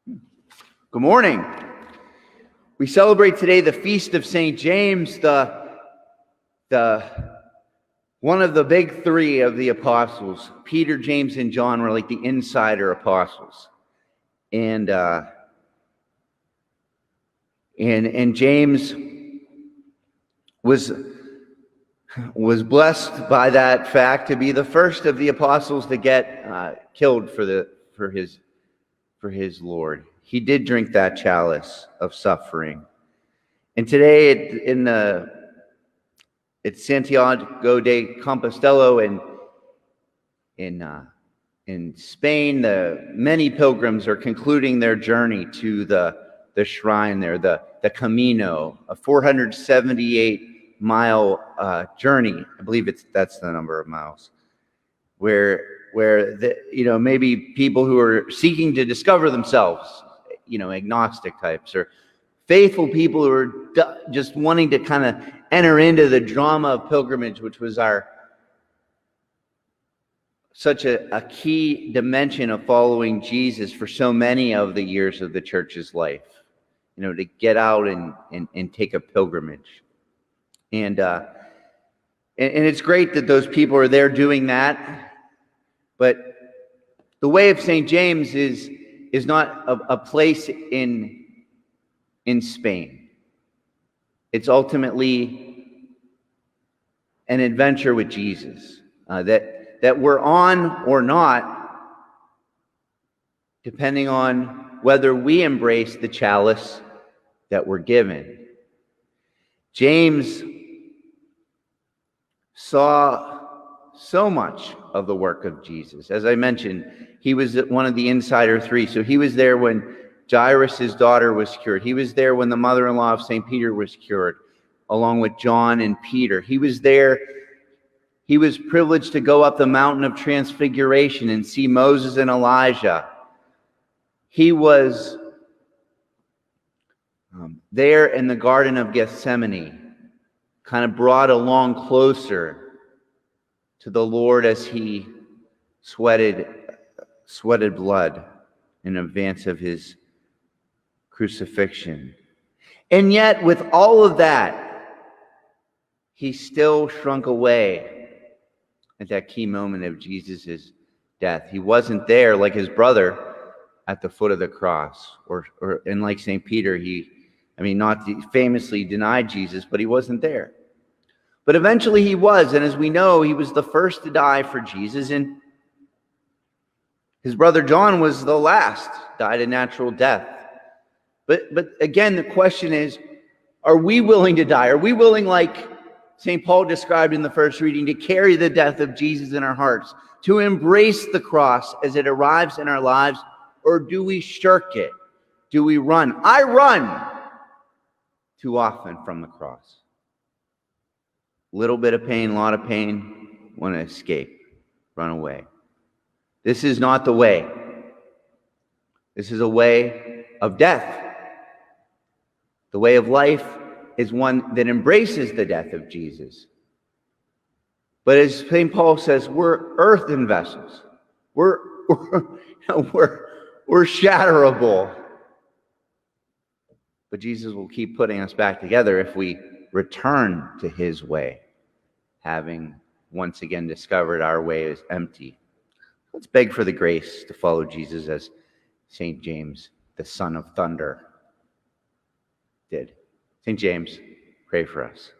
Good morning. We celebrate today the feast of St. James, the one of the big three of the apostles. Peter, James, and John were like the insider apostles. And James was blessed by that fact to be the first of the apostles to get killed for his Lord. He did drink that chalice of suffering. And today at Santiago de Compostela in Spain, many pilgrims are concluding their journey to the shrine there, the Camino, a 478-mile journey. I believe that's the number of miles, where maybe people who are seeking to discover themselves, agnostic types, or faithful people who are just wanting to kind of enter into the drama of pilgrimage, which was such a key dimension of following Jesus for so many of the years of the church's life, to get out and take a pilgrimage. And it's great that those people are there doing that, but the way of St. James is not a place in Spain. It's ultimately an adventure with Jesus that we're on or not, depending on whether we embrace the chalice that we're given. James saw so much of the work of Jesus. As I mentioned, he was one of the insider three. So he was there when Jairus' daughter was cured. He was there when the mother-in-law of St. Peter was cured, along with John and Peter. He was there. He was privileged to go up the mountain of transfiguration and see Moses and Elijah. He was there in the Garden of Gethsemane, kind of brought along closer to the Lord as he sweated blood in advance of his crucifixion. And yet, with all of that, he still shrunk away at that key moment of Jesus' death. He wasn't there like his brother at the foot of the cross, and like St. Peter, famously denied Jesus, but he wasn't there. But eventually he was, and as we know, he was the first to die for Jesus, and his brother John was the last, died a natural death. But again, the question is, are we willing to die? Are we willing, like St. Paul described in the first reading, to carry the death of Jesus in our hearts, to embrace the cross as it arrives in our lives, or do we shirk it? Do we run? I run too often from the cross. Little bit of pain, a lot of pain, want to escape, run away. This is not the way. This is a way of death. The way of life is one that embraces the death of Jesus. But as St. Paul says, we're earthen vessels. We're shatterable. But Jesus will keep putting us back together if we return to his way, having once again discovered our way is empty. Let's beg for the grace to follow Jesus as St. James, the son of thunder, did. St. James, pray for us.